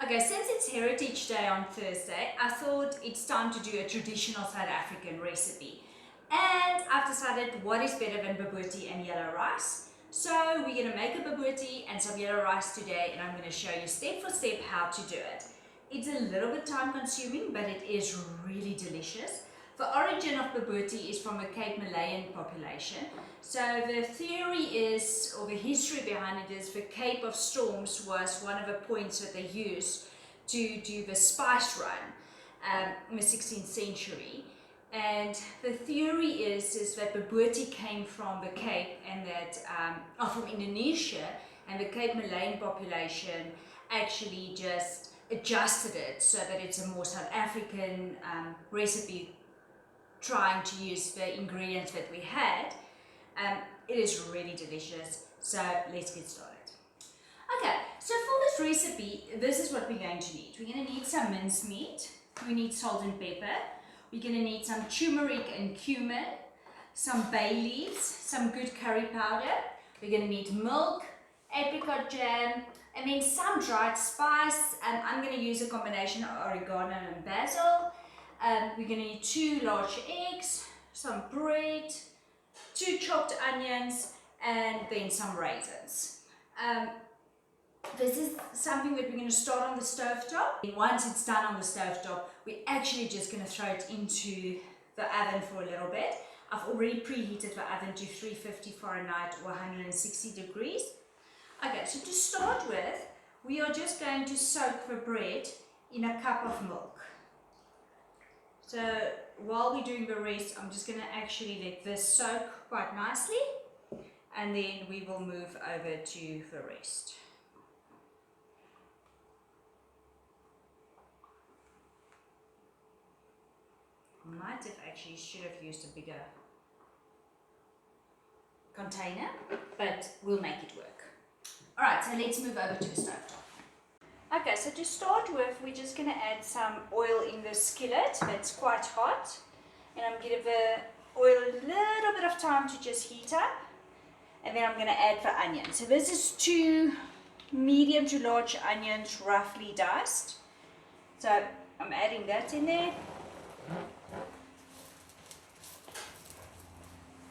Okay, since it's Heritage Day on Thursday, I thought it's time to do a traditional South African recipe. And I've decided what is better than bobotie and yellow rice. So we're going to make a bobotie and some yellow rice today, and I'm going to show you step for step how to do it. It's a little bit time consuming, but it is really delicious. The origin of bobotie is from a Cape Malayan population. So the theory is, or the history behind it is, the Cape of Storms was one of the points that they used to do the spice run in the 16th century. And the theory is that bobotie came from the Cape and that, from Indonesia, and the Cape Malayan population actually just adjusted it so that it's a more South African recipe, trying to use the ingredients that we had. It is really delicious, so let's get started. Okay, so for this recipe, this is what we're going to need. We're going to need some minced meat, we need salt and pepper, we're going to need some turmeric and cumin, some bay leaves, some good curry powder, we're going to need milk, apricot jam, and then some dried spice. I'm going to use a combination of oregano and basil. We're going to need 2 large eggs, some bread, 2 chopped onions, and then some raisins. This is something that we're going to start on the stovetop. And once it's done on the stovetop, we're actually just going to throw it into the oven for a little bit. I've already preheated the oven to 350 Fahrenheit or 160 degrees. Okay, so to start with, we are just going to soak the bread in a cup of milk. So while we're doing the rest, I'm just going to actually let this soak quite nicely, and then we will move over to the rest. Might have actually should have used a bigger container, but we'll make it work. Alright, so let's move over to the stovetop. Okay, so to start with, we're just going to add some oil in the skillet that's quite hot. And I'm going to give the oil a little bit of time to just heat up. And then I'm going to add the onion. So this is 2 medium to large onions, roughly diced. So I'm adding that in there.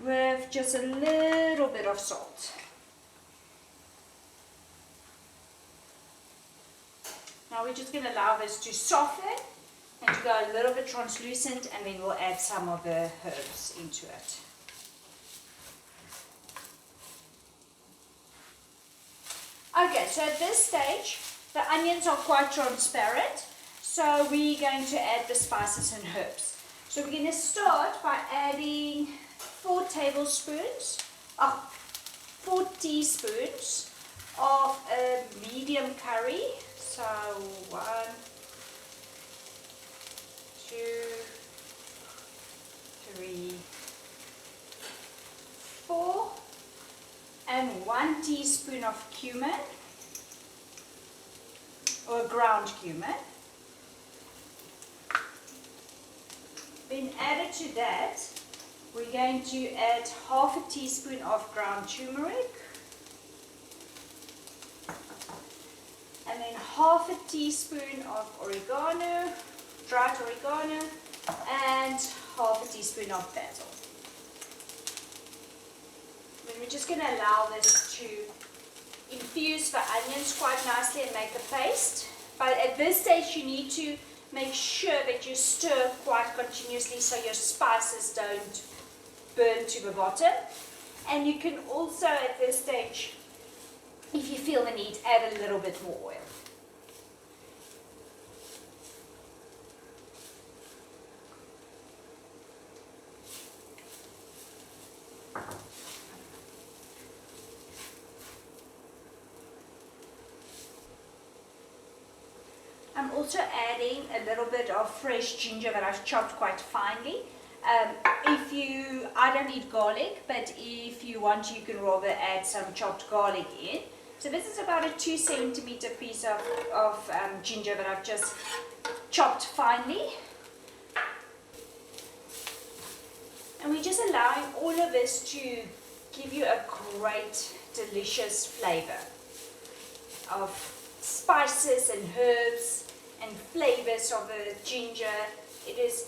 With just a little bit of salt. Now we're just going to allow this to soften and to go a little bit translucent, and then we'll add some of the herbs into it. Okay, so at this stage, the onions are quite transparent, so we're going to add the spices and herbs. So we're going to start by adding 4 teaspoons of a medium curry. So 1, 2, 3, 4, and 1 teaspoon of cumin, or ground cumin. Then added to that, we're going to add half a teaspoon of ground turmeric, and then half a teaspoon of oregano, dried oregano, and half a teaspoon of basil. Then we're just going to allow this to infuse the onions quite nicely and make a paste. But at this stage you need to make sure that you stir quite continuously so your spices don't burn to the bottom. And you can also at this stage, if you feel the need, add a little bit more oil. I'm also adding a little bit of fresh ginger that I've chopped quite finely. I don't eat garlic, but if you want, you can rather add some chopped garlic in. So this is about a 2 centimeter piece of ginger that I've just chopped finely. And we're just allowing all of this to give you a great, delicious flavor of spices and herbs and flavors of the ginger. It is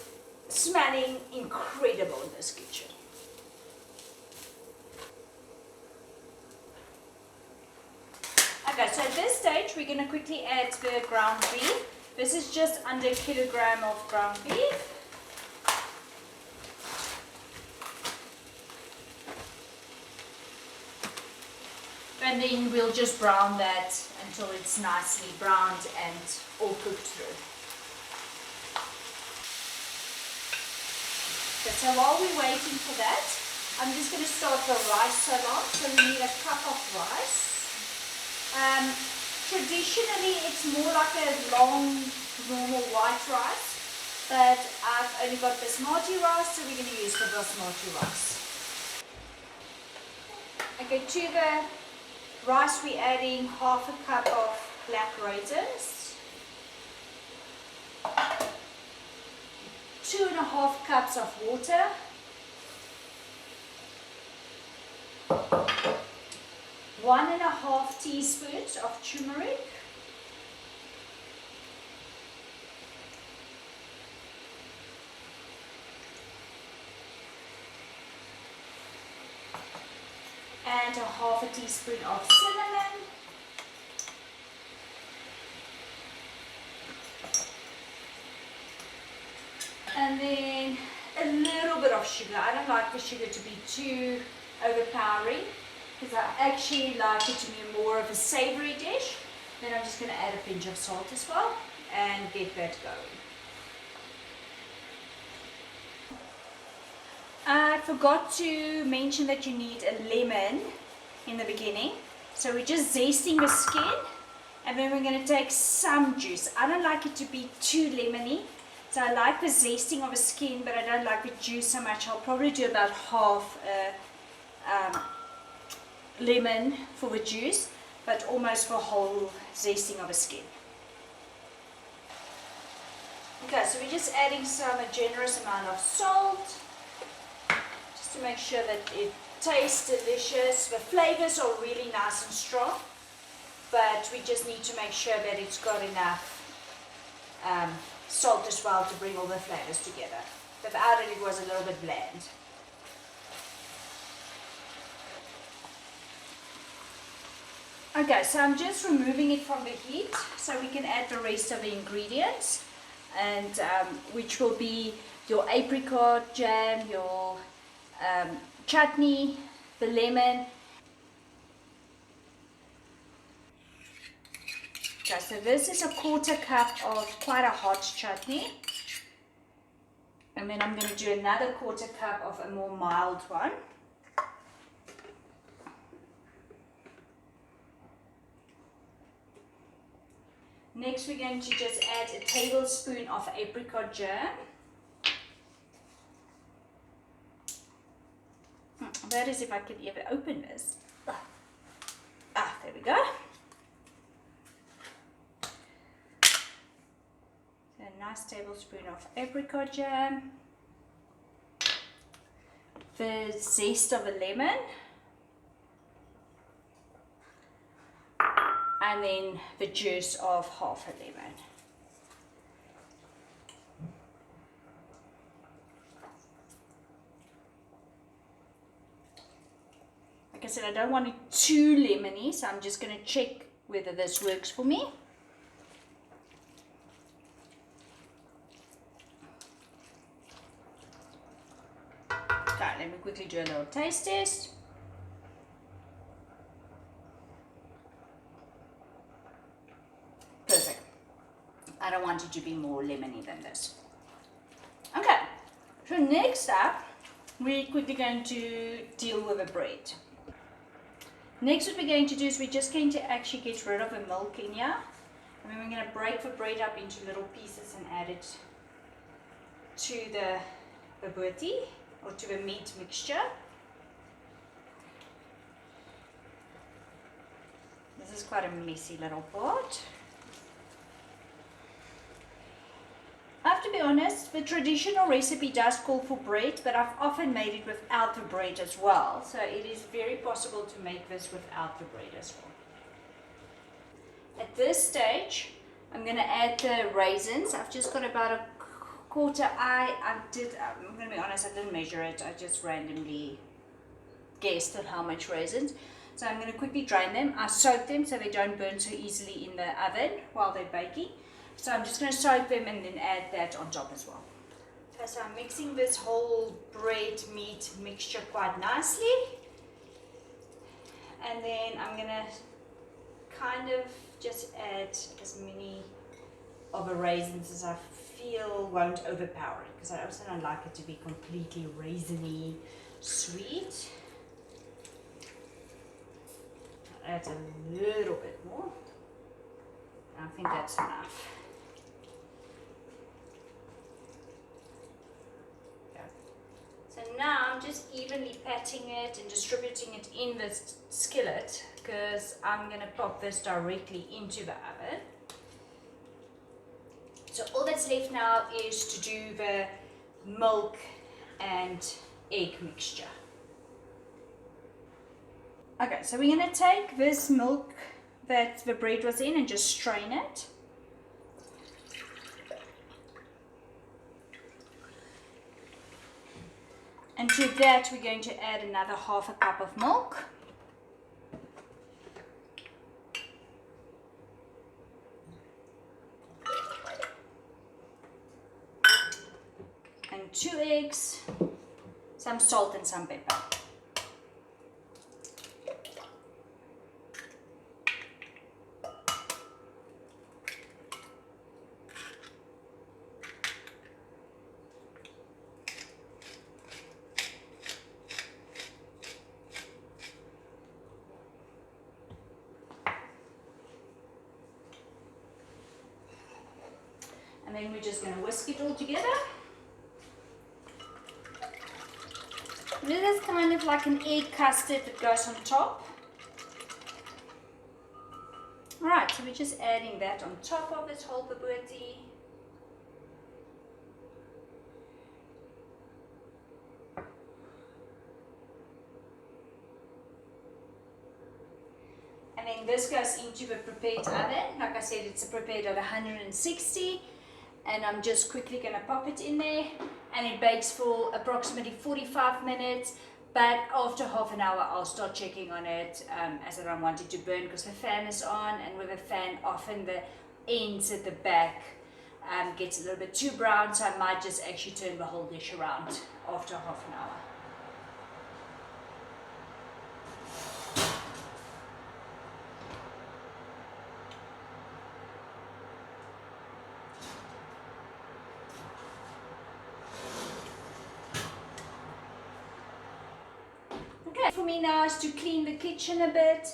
smelling incredible in this kitchen. Okay, so at this stage we're going to quickly add the ground beef. This is just under a kilogram of ground beef. And then we'll just brown that until it's nicely browned and all cooked through. Okay, so while we're waiting for that, I'm just going to start the rice salad. So we need a cup of rice. Traditionally it's more like a long normal white rice, but I've only got basmati rice, so we're going to use the basmati rice. Okay, to the rice we're adding half a cup of black raisins, 2.5 cups of water, 1.5 teaspoons of turmeric, and 1/2 teaspoon of cinnamon, and then a little bit of sugar. I don't like the sugar to be too overpowering because I actually like it to be more of a savory dish. Then I'm just going to add a pinch of salt as well and get that going. I forgot to mention that you need a lemon in the beginning. So we're just zesting the skin and then we're going to take some juice. I don't like it to be too lemony. So I like the zesting of the skin, but I don't like the juice so much. I'll probably do about half lemon for the juice, but almost for whole zesting of the skin. Okay, so we're just adding a generous amount of salt, just to make sure that it tastes delicious. The flavors are really nice and strong, but we just need to make sure that it's got enough salt as well to bring all the flavors together. Without it, it was a little bit bland. Okay, so I'm just removing it from the heat so we can add the rest of the ingredients, and which will be your apricot jam, your chutney, the lemon. Okay, so this is 1/4 cup of quite a hot chutney, and then I'm going to do another 1/4 cup of a more mild one. Next we're going to just add a tablespoon of apricot jam. That is if I can ever open this. There we go. So a nice tablespoon of apricot jam. The zest of a lemon. And then the juice of half a lemon. Like I said, I don't want it too lemony, so I'm just going to check whether this works for me. Okay, let me quickly do a little taste test. Perfect. I don't want it to be more lemony than this. Okay, so next up, we're quickly going to deal with the bread. Next what we're going to do is we're just going to actually get rid of the milk in here. And then we're going to break the bread up into little pieces and add it to the bobotie or to the meat mixture. This is quite a messy little part. I have to be honest, the traditional recipe does call for bread, but I've often made it without the bread as well. So it is very possible to make this without the bread as well. At this stage, I'm going to add the raisins. I've just got about a quarter eye. I'm going to be honest, I didn't measure it. I just randomly guessed at how much raisins. So I'm going to quickly drain them. I soak them so they don't burn so easily in the oven while they're baking. So I'm just going to soak them and then add that on top as well. Okay, so I'm mixing this whole bread meat mixture quite nicely. And then I'm going to kind of just add as many of the raisins as I feel won't overpower it, because I also don't like it to be completely raisiny sweet. I'll add a little bit more. I think that's enough. Okay. So now I'm just evenly patting it and distributing it in the skillet, because I'm going to pop this directly into the oven. So all that's left now is to do the milk and egg mixture. Okay, so we're going to take this milk that the bread was in and just strain it. And to that we're going to add another half a cup of milk. And 2 eggs, some salt and some pepper. And then we're just going to whisk it all together. This is kind of like an egg custard that goes on top. Alright, so we're just adding that on top of this whole bobotie. And then this goes into the prepared oven. Like I said, it's prepared at 160. And I'm just quickly going to pop it in there, and it bakes for approximately 45 minutes, but after half an hour I'll start checking on it, as I don't want it to burn because the fan is on, and with the fan often the ends at the back gets a little bit too brown, so I might just actually turn the whole dish around after half an hour. For me now is to clean the kitchen a bit.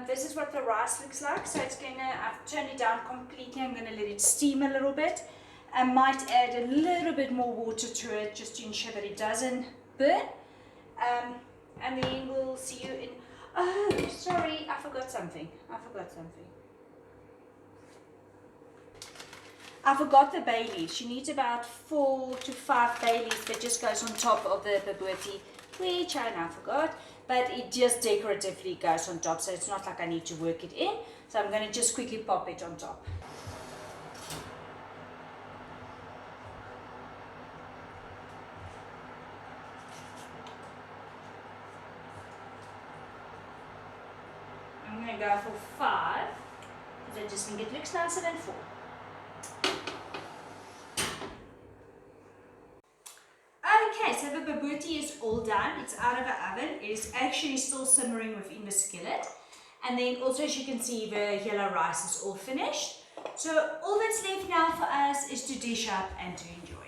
This is what the rice looks like. So it's I've turned it down completely. I'm gonna let it steam a little bit. I might add a little bit more water to it just to ensure that it doesn't burn. And then we'll see you in. Oh, sorry, I forgot something. I forgot the bay leaves. You need about 4 to 5 bay leaves that just goes on top of the bobotie, which I now forgot, but it just decoratively goes on top, so it's not like I need to work it in. So I'm going to just quickly pop it on top. I'm going to go for 5, because I just think it looks nicer than 4. Okay, so the bobotie is all done. It's out of the oven. It is actually still simmering within the skillet. And then also, as you can see, the yellow rice is all finished. So all that's left now for us is to dish up and to enjoy.